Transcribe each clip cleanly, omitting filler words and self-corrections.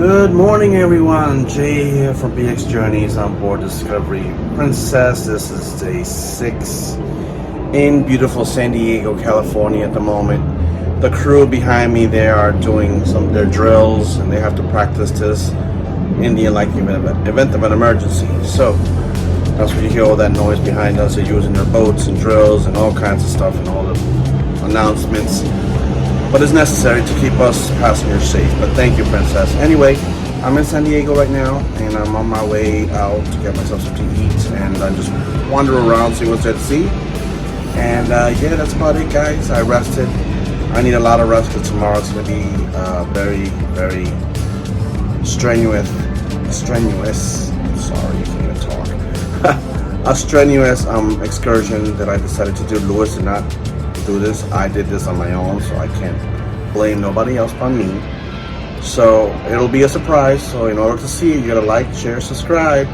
Good morning, everyone. Jay here from BX Journeys on board Discovery Princess. This is day 6 in beautiful San Diego, California at the moment. The crew behind me, they are doing their drills, and they have to practice this in the event of an emergency. So that's where you hear all that noise behind us. They're using their boats and drills and all kinds of stuff and all the announcements. But it's necessary to keep us passengers safe. But thank you, Princess. Anyway, I'm in San Diego right now, and I'm on my way out to get myself something to eat, and I just wander around, see what's there to see. And yeah, that's about it, guys. I rested. I need a lot of rest because tomorrow's going to be very, very strenuous. Sorry, I can't even talk. A strenuous excursion that I decided to do. Lewis did not do this. I did this on my own, so I can't blame nobody else but me. So it'll be a surprise. So in order to see it, you gotta like, share, subscribe,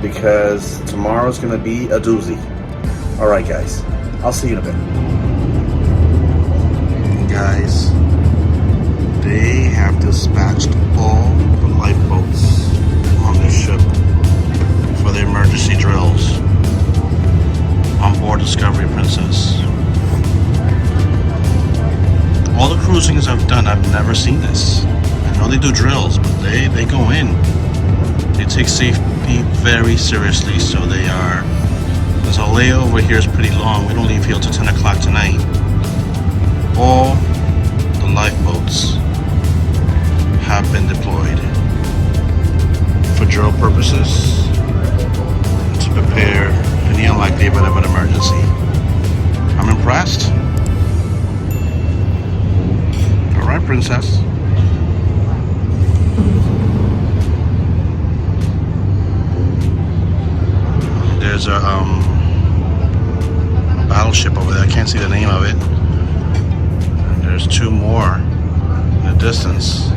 because tomorrow's gonna be a doozy. All right, guys, I'll see you in a bit. Guys, they have dispatched all the lifeboats on this ship for the emergency drills on board Discovery Princess. All the cruisings I've done, I've never seen this. I know they do drills, but they go in. They take safety very seriously, so because our layover here is pretty long. We don't leave here till 10 o'clock tonight. All the lifeboats have been deployed for drill purposes to prepare in the unlikely event of an emergency. I'm impressed. All right, Princess. There's a battleship over there. I can't see the name of it. And there's 2 more in the distance.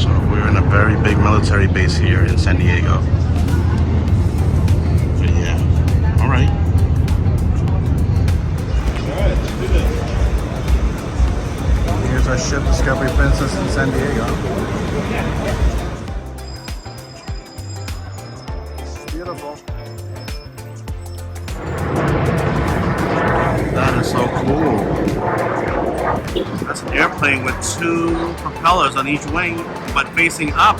So we're in a very big military base here in San Diego. But yeah, all right. Here's our ship, Discovery Princess in San Diego. It's beautiful. That is so cool. That's an airplane with 2 propellers on each wing, but facing up.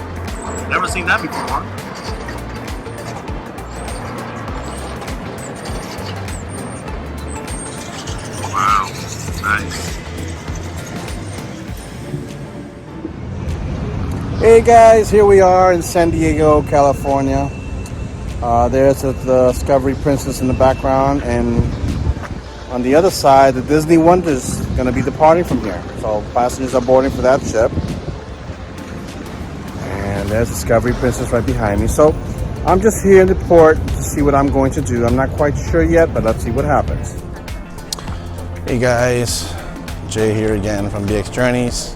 Never seen that before. Wow, nice. Hey guys, here we are in San Diego, California. There's the Discovery Princess in the background, and on the other side, the Disney Wonder is going to be departing from here. So passengers are boarding for that ship. And there's Discovery Princess right behind me. So I'm just here in the port to see what I'm going to do. I'm not quite sure yet, but let's see what happens. Hey guys, Jay here again from BX Journeys.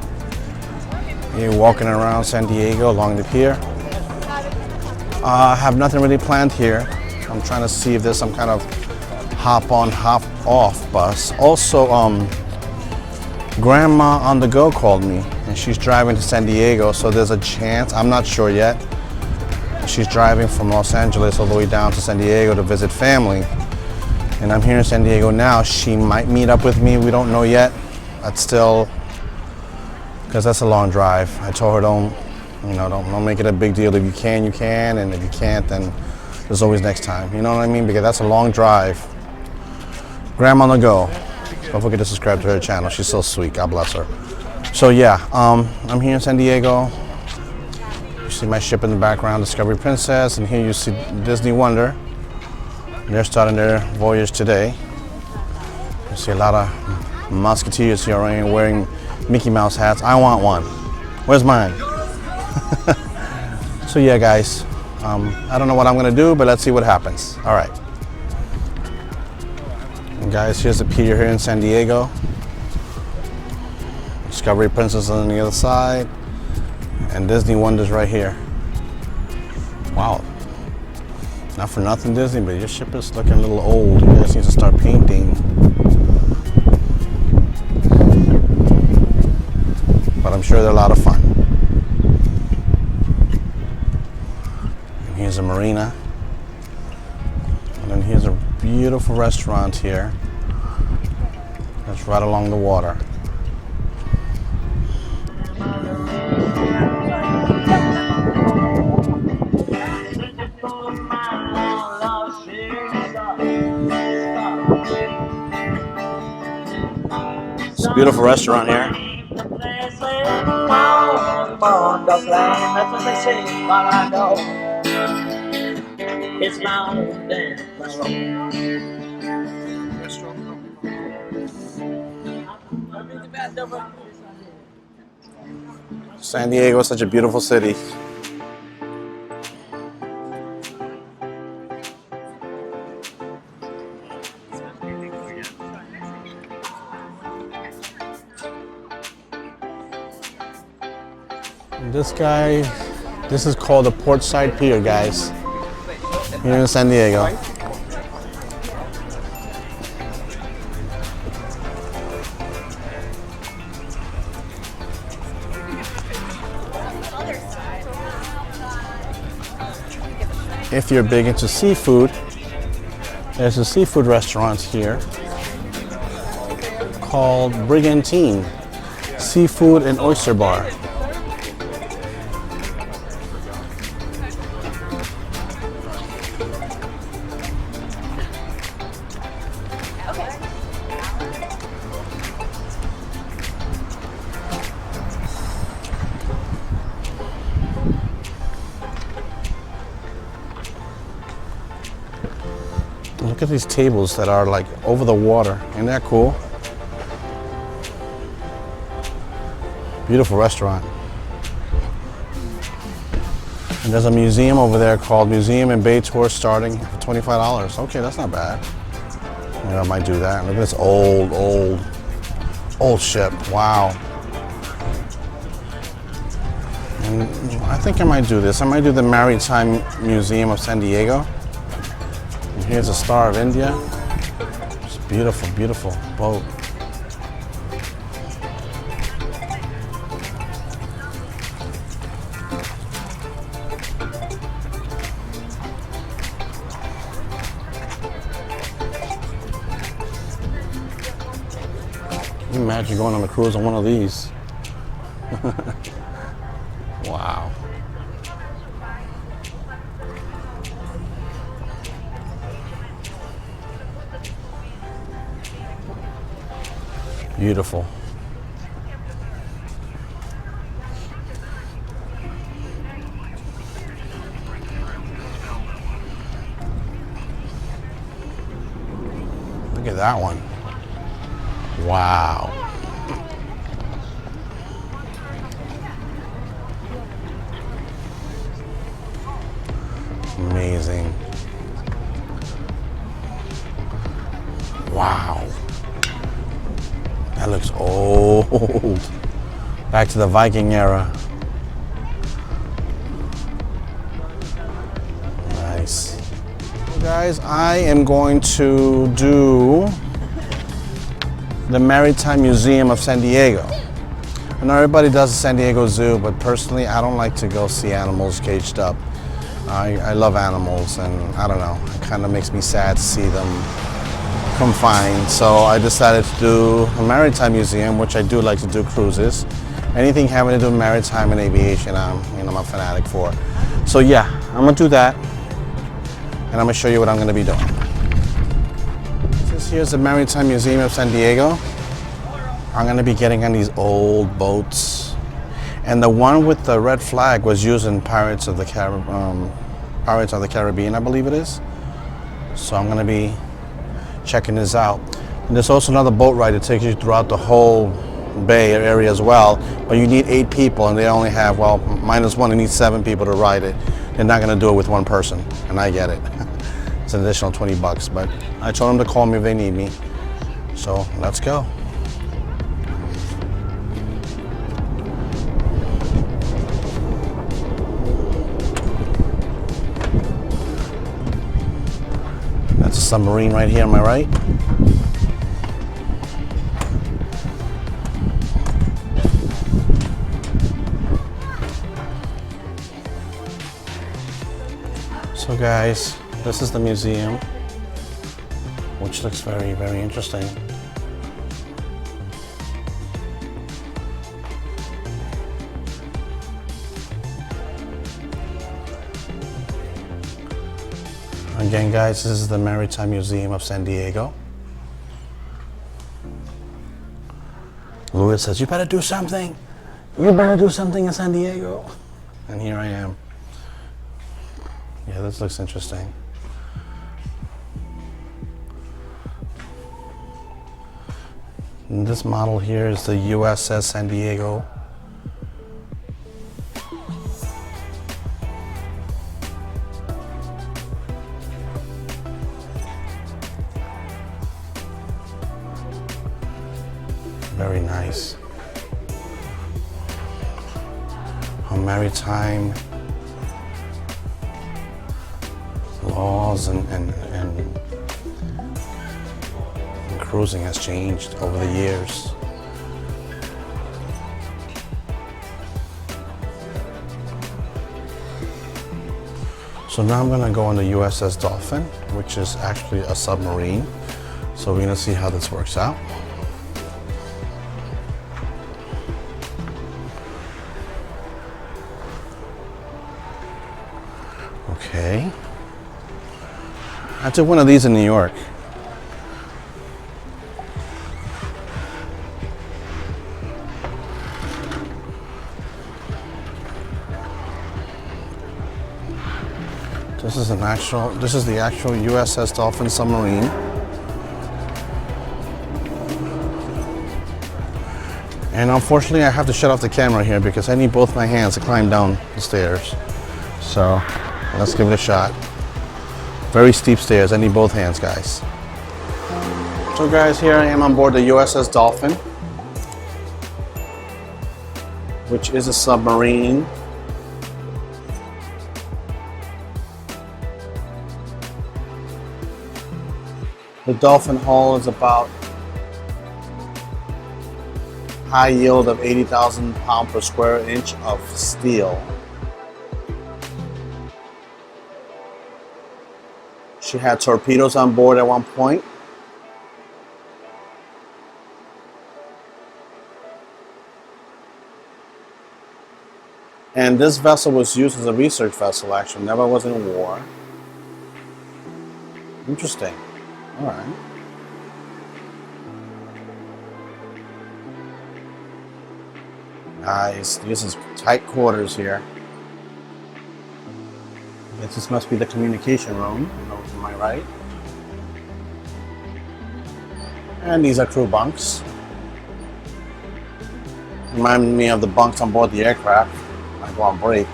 Here walking around San Diego along the pier. I have nothing really planned here. I'm trying to see if there's some kind of hop on, hop off bus. Also, Grandma on the Go called me, and she's driving to San Diego, so there's a chance, I'm not sure yet. She's driving from Los Angeles all the way down to San Diego to visit family. And I'm here in San Diego now. She might meet up with me, we don't know yet. That's still, because that's a long drive. I told her don't make it a big deal. If you can, you can, and if you can't, then there's always next time. You know what I mean? Because that's a long drive. Grandma on the Go. Don't forget to subscribe to her channel. She's so sweet. God bless her. So yeah, I'm here in San Diego. You see my ship in the background, Discovery Princess, and here you see Disney Wonder. They're starting their voyage today. You see a lot of musketeers here wearing Mickey Mouse hats. I want one. Where's mine? So yeah, guys, I don't know what I'm gonna do, but let's see what happens. All right. And guys, here's the pier here in San Diego. Discovery Princess on the other side, and Disney Wonder's right here. Wow. Not for nothing, Disney, but your ship is looking a little old. You guys need to start painting. But I'm sure they're a lot of fun. Here's a marina. And then here's a beautiful restaurant here. That's right along the water. It's a beautiful restaurant here. San Diego is such a beautiful city. This is called the Portside Pier, guys, here in San Diego. If you're big into seafood, there's a seafood restaurant here called Brigantine Seafood and Oyster Bar. Look at these tables that are like over the water. Isn't that cool? Beautiful restaurant. And there's a museum over there called Museum and Bay Tour starting for $25. Okay, that's not bad. Maybe I might do that. Look at this old ship. Wow. And I think I might do this. I might do the Maritime Museum of San Diego. And here's a Star of India. It's a beautiful, beautiful boat. Can you imagine going on a cruise on one of these? Wow. Beautiful. Look at that one. Wow. Amazing. Wow. That looks old. Back to the Viking era. Nice. Guys, I am going to do the Maritime Museum of San Diego. I know everybody does the San Diego Zoo, but personally, I don't like to go see animals caged up. I love animals, and I don't know, it kind of makes me sad to see them confined. So I decided to do a Maritime Museum, which I do like to do cruises. Anything having to do with maritime and aviation, I'm a fanatic for. So yeah, I'm gonna do that, and I'm gonna show you what I'm gonna be doing. Here's the Maritime Museum of San Diego. I'm gonna be getting on these old boats. And the one with the red flag was used in Pirates of the Caribbean, I believe it is. So I'm gonna be checking this out. And there's also another boat ride that takes you throughout the whole bay area as well. But you need 8 people, and they only have, well, -1, they need 7 people to ride it. They're not gonna do it with one person, and I get it. It's an additional $20, but I told them to call me if they need me. So let's go. That's a submarine right here on my right. So guys, this is the museum, which looks very, very interesting. Again guys, this is the Maritime Museum of San Diego. Louis says, you better do something. You better do something in San Diego. And here I am. Yeah, this looks interesting. And this model here is the USS San Diego. Very nice. Maritime laws and cruising has changed over the years. So now I'm going to go on the USS Dolphin, which is actually a submarine. So we're going to see how this works out. Okay. I took one of these in New York. This is the actual USS Dolphin submarine. And unfortunately I have to shut off the camera here because I need both my hands to climb down the stairs. So let's give it a shot. Very steep stairs. I need both hands, guys. So guys, here I am on board the USS Dolphin, which is a submarine. The Dolphin hull is about high yield of 80,000 pounds per square inch of steel. She had torpedoes on board at one point. And this vessel was used as a research vessel, actually. Never was in war. Interesting. All right. Nice. This is tight quarters here. This must be the communication room, to my right. And these are crew bunks. Remind me of the bunks on board the aircraft. I go on break.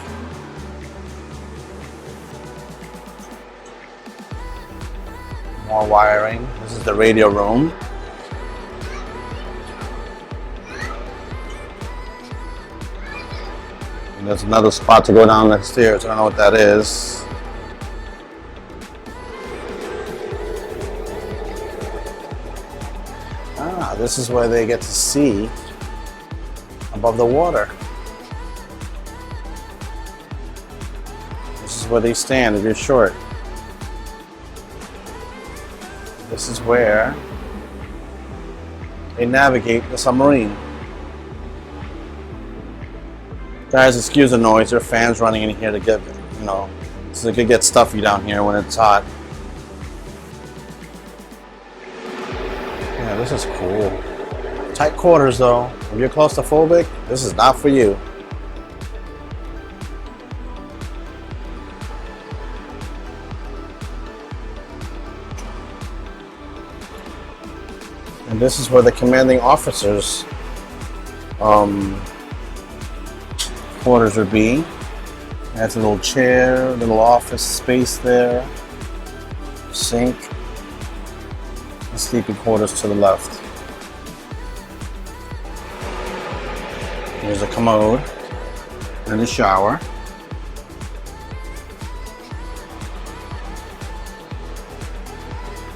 More wiring. This is the radio room. And there's another spot to go down the stairs. I don't know what that is. Ah, this is where they get to see above the water. This is where they stand if you're short. This is where they navigate the submarine. Guys, excuse the noise. There are fans running in here to get, so it could get stuffy down here when it's hot. Yeah, this is cool. Tight quarters though. If you're claustrophobic, this is not for you. And this is where the commanding officers' quarters would be. That's a little chair, little office space there, sink, and sleeping quarters to the left. Here's a commode and a shower.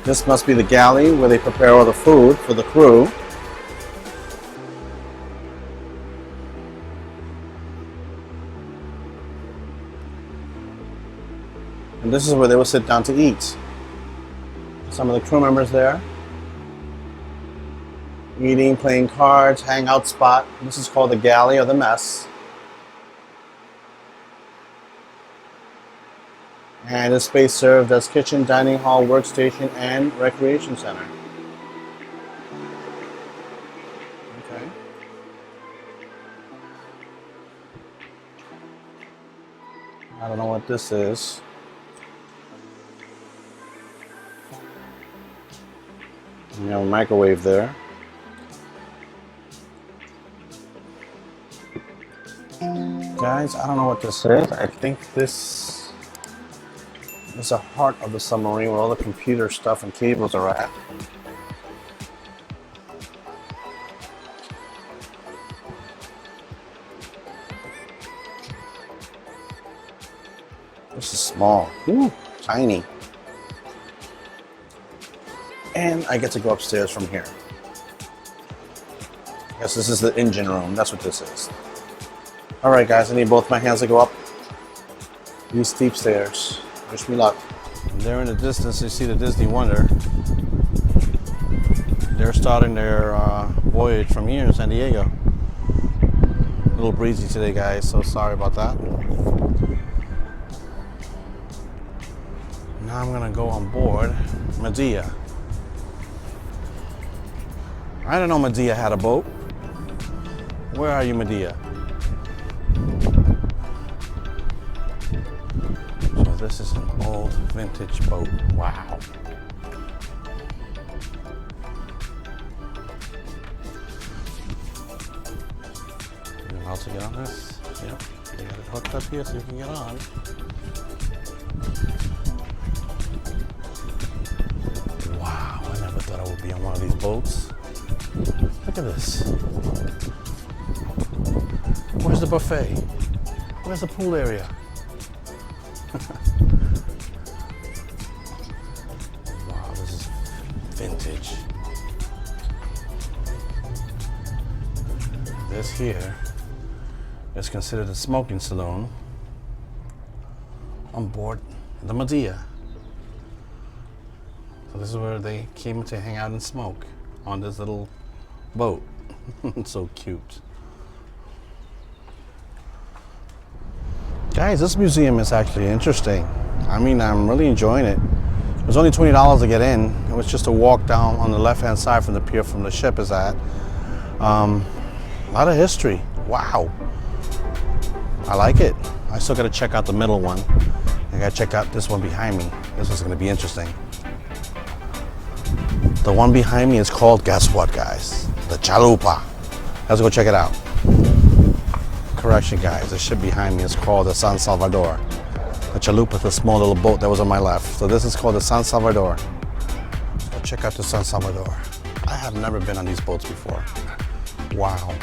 This must be the galley where they prepare all the food for the crew. And this is where they would sit down to eat. Some of the crew members there. Eating, playing cards, hangout spot. This is called the galley or the mess. And this space served as kitchen, dining hall, workstation, and recreation center. Okay. I don't know what this is. You have a microwave there. Guys, I don't know what this is. I think this is the heart of the submarine where all the computer stuff and cables are at. This is small. Ooh, tiny. And I get to go upstairs from here. Yes, this is the engine room. That's what this is. Alright guys, I need both my hands to go up these steep stairs. Wish me luck. And there in the distance, you see the Disney Wonder. They're starting their voyage from here in San Diego. A little breezy today, guys, so sorry about that. Now I'm gonna go on board Medea. I didn't know Medea had a boat. Where are you, Medea? So this is an old vintage boat. Wow. You're allowed to get on this? Yep. You got it hooked up here so you can get on. Wow, I never thought I would be on one of these boats. Look at this. Where's the buffet? Where's the pool area? Wow, this is vintage. This here is considered a smoking saloon on board the Medea. So this is where they came to hang out and smoke on this little boat. So cute. Guys, this museum is actually interesting. I mean, I'm really enjoying it. It was only $20 to get in. It was just a walk down on the left-hand side from the pier from the ship is at. A lot of history. Wow. I like it. I still got to check out the middle one. I got to check out this one behind me. This is going to be interesting. The one behind me is called, guess what, guys? The Chalupa. Let's go check it out. Correction, guys. The ship behind me is called the San Salvador. The Chalupa is the small little boat that was on my left. So this is called the San Salvador. Let's go check out the San Salvador. I have never been on these boats before. Wow.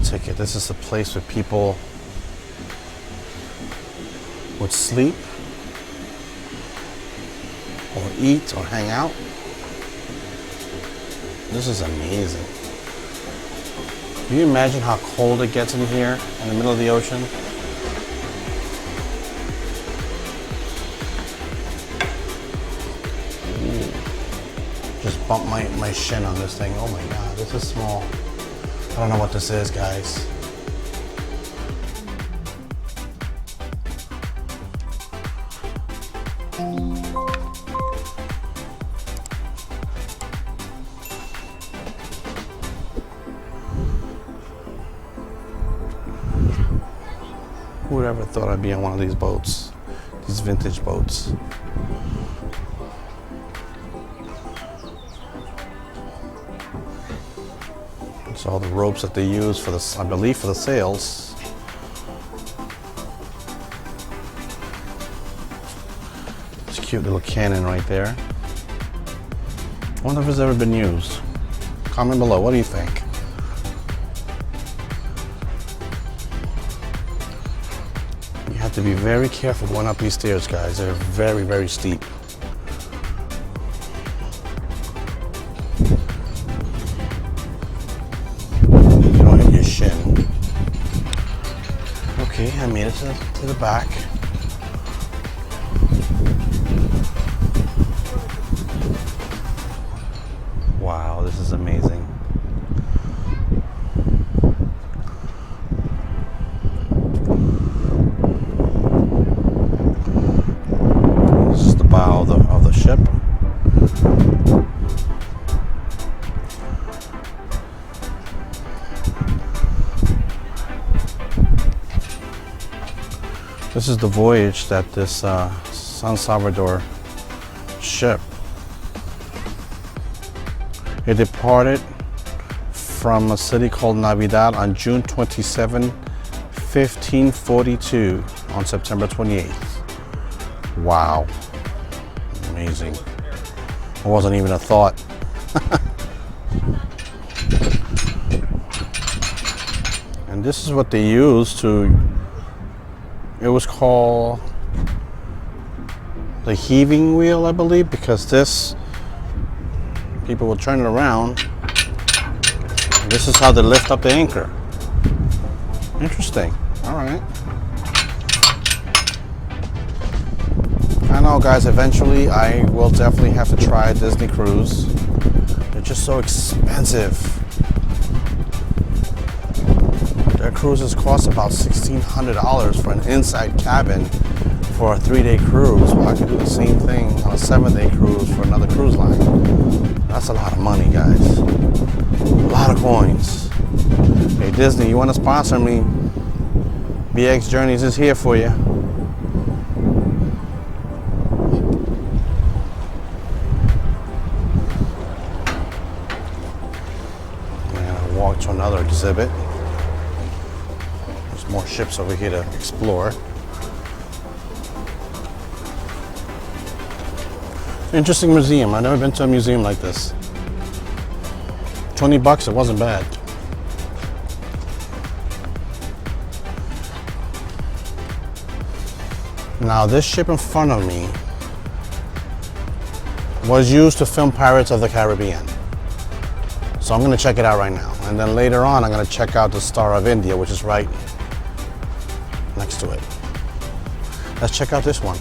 Ticket. This is the place where people would sleep or eat or hang out. This is amazing. Can you imagine how cold it gets in here in the middle of the ocean? Ooh. Just bumped my shin on this thing. Oh my God, this is small. I don't know what this is, guys. Who would ever thought I'd be on one of these boats? These vintage boats. It's all the ropes that they use for the, I believe, for the sails. This cute little cannon right there. I wonder if it's ever been used. Comment below, what do you think? You have to be very careful going up these stairs, guys. They're very, very steep. here's to the back. Wow, this is amazing. This is the bow of the ship. This is the voyage that this San Salvador ship, it departed from a city called Navidad on June 27, 1542 on September 28th. Wow, amazing. It wasn't even a thought. And this is what they used to, it was called the heaving wheel, I believe, because this, people will turn it around. And this is how they lift up the anchor. Interesting. All right. I know, guys, eventually I will definitely have to try a Disney cruise. They're just so expensive. Their cruises cost about $1,600 for an inside cabin for a 3-day cruise. Well, I could do the same thing on a 7-day cruise for another cruise line. That's a lot of money, guys. A lot of coins. Hey, Disney, you want to sponsor me? BX Journeys is here for you. Walk to another exhibit. There's more ships over here to explore. Interesting museum. I've never been to a museum like this. $20, it wasn't bad. Now, this ship in front of me was used to film Pirates of the Caribbean. So I'm going to check it out right now. And then later on, I'm going to check out the Star of India, which is right next to it. Let's check out this one.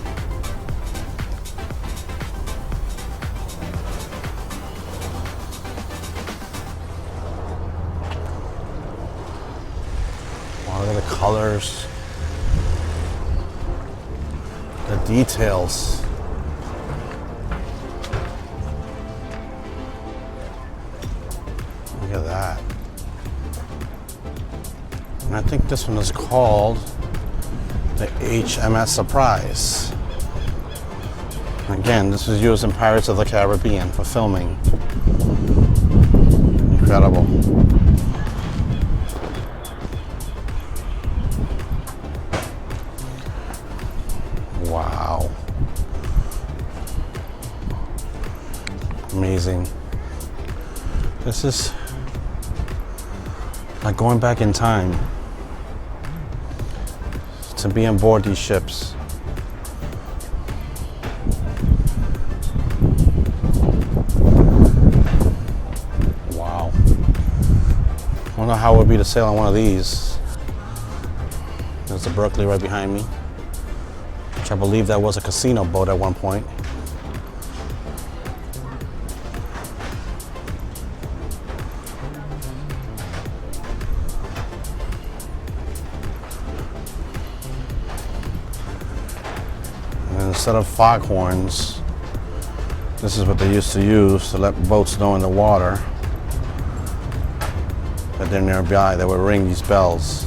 Wow, look at the colors, the details. Look at that. And I think this one is called the HMS Surprise. Again, this was used in Pirates of the Caribbean for filming. Incredible. Wow. Amazing. This is like going back in time to be on board these ships. Wow. I wonder how it would be to sail on one of these. There's the Berkeley right behind me, which I believe that was a casino boat at one point. Instead of foghorns, this is what they used to use to let boats know in the water that they're nearby. They would ring these bells.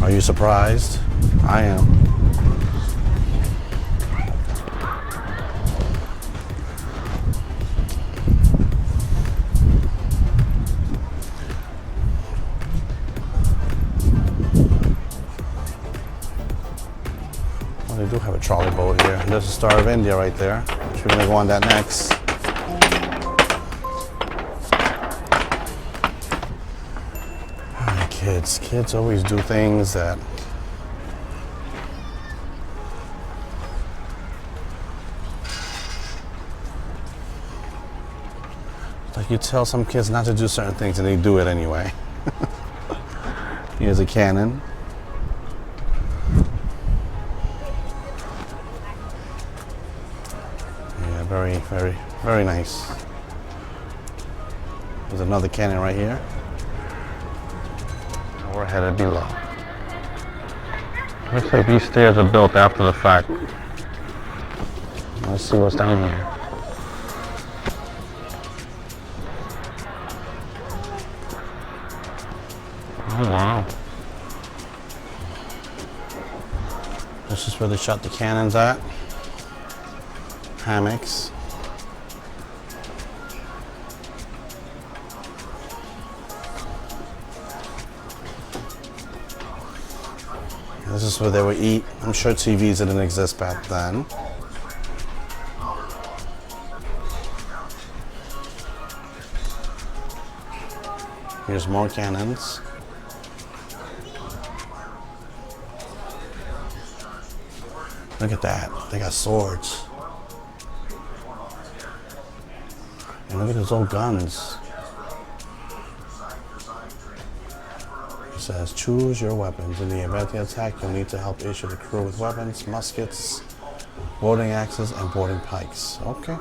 Are you surprised? I am. They do have a trolley boat here. There's the Star of India right there. We're going to go on that next. Kids always do things that Like you tell some kids not to do certain things and they do it anyway. Here's a cannon. Yeah, very, very, very nice. There's another cannon right here. And we're headed below. Looks like these stairs are built after the fact. Let's see what's down here. Oh wow. This is where they shot the cannons at. Hammocks. This is where they would eat. I'm sure TVs didn't exist back then. Here's more cannons. Look at that. They got swords. And look at those old guns. It says, choose your weapons. In the event of the attack, you'll need to help issue the crew with weapons, muskets, boarding axes, and boarding pikes. Okay.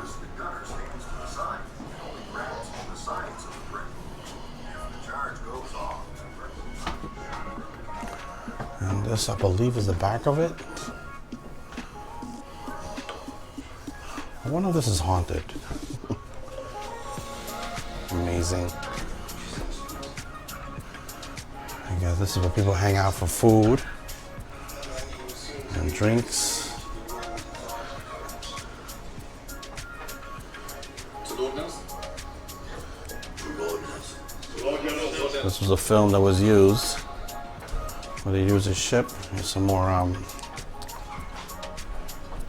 And this, I believe, is the back of it. I wonder if this is haunted. Amazing. I guess this is where people hang out for food and drinks. This was a film that was used where they used a ship. Here's some more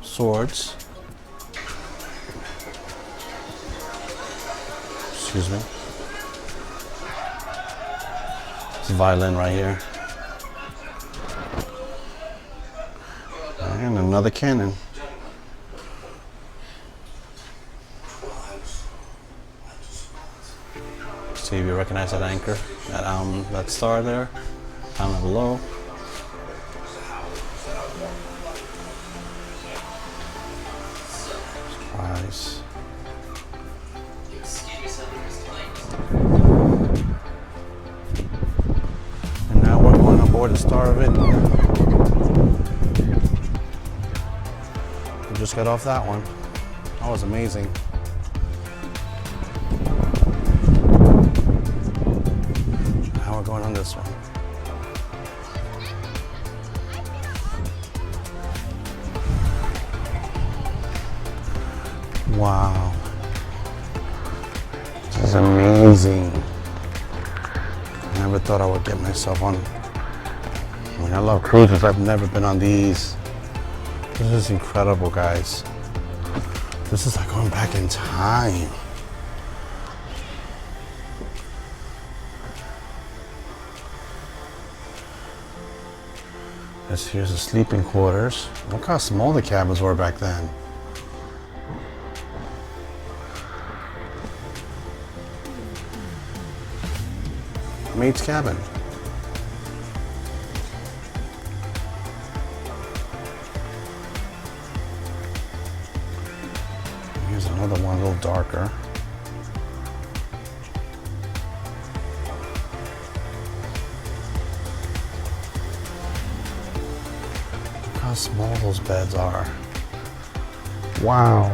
swords. Excuse me. It's a violin right here. And another cannon. See if you recognize that anchor, that star there, down below. Surprise. And now we're going aboard the Star of India. We just got off that one. That was amazing. Now we're going on this one. Wow. This is amazing. I never thought I would get myself on. I mean, I love cruises. I've never been on these. This is incredible, guys. This is like going back in time. Here's the sleeping quarters. Look how small the cabins were back then. Mate's cabin. Here's another one, a little darker. Look how small those beds are. Wow.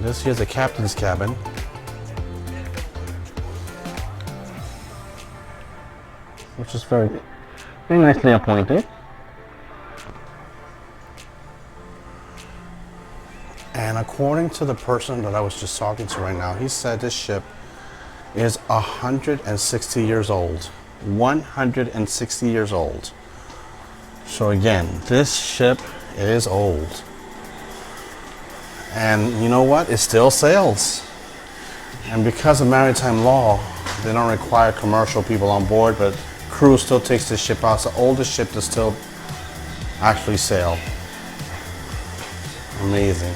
This here's the captain's cabin. Which is very nicely appointed. And according to the person that I was just talking to right now, he said this ship is 160 years old. 160 years old. So again, this ship is old. And you know what? It still sails. And because of maritime law, they don't require commercial people on board, but crew still takes this ship out. It's the oldest ship to still actually sail. Amazing.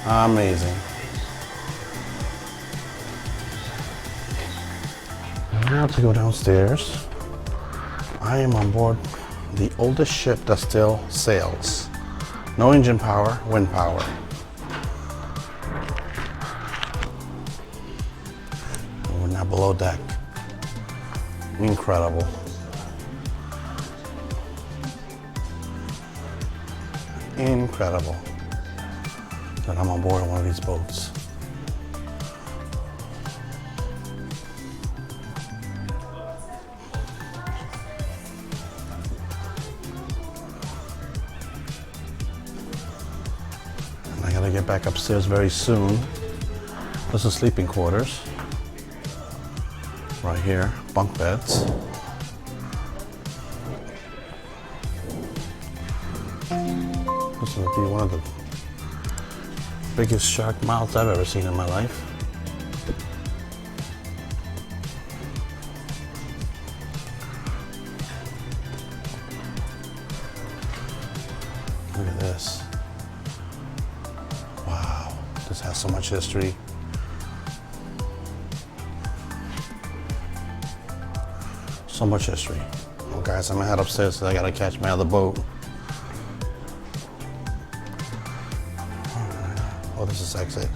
Amazing. Now to go downstairs, I am on board the oldest ship that still sails. No engine power, wind power. We're now below deck. Incredible. Incredible that I'm on board one of these boats. And I gotta get back upstairs very soon. This is sleeping quarters. Right here, bunk beds. This would be one of the biggest shark mouths I've ever seen in my life. Look at this. Wow, this has so much history. So much history. Well, guys, I'm gonna head upstairs because I gotta catch my other boat. Oh, this is exit.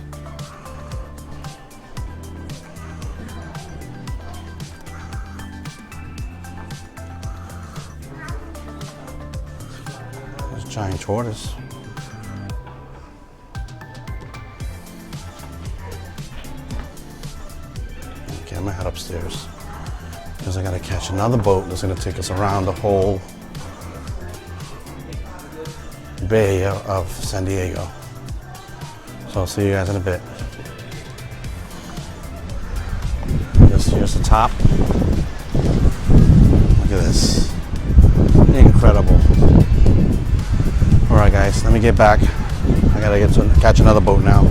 There's a giant tortoise. Okay, I'm gonna head upstairs because I gotta catch another boat that's gonna take us around the whole bay of San Diego. So I'll see you guys in a bit. Here's the top. Look at this. Incredible. All right, guys, let me get back. I gotta catch another boat now.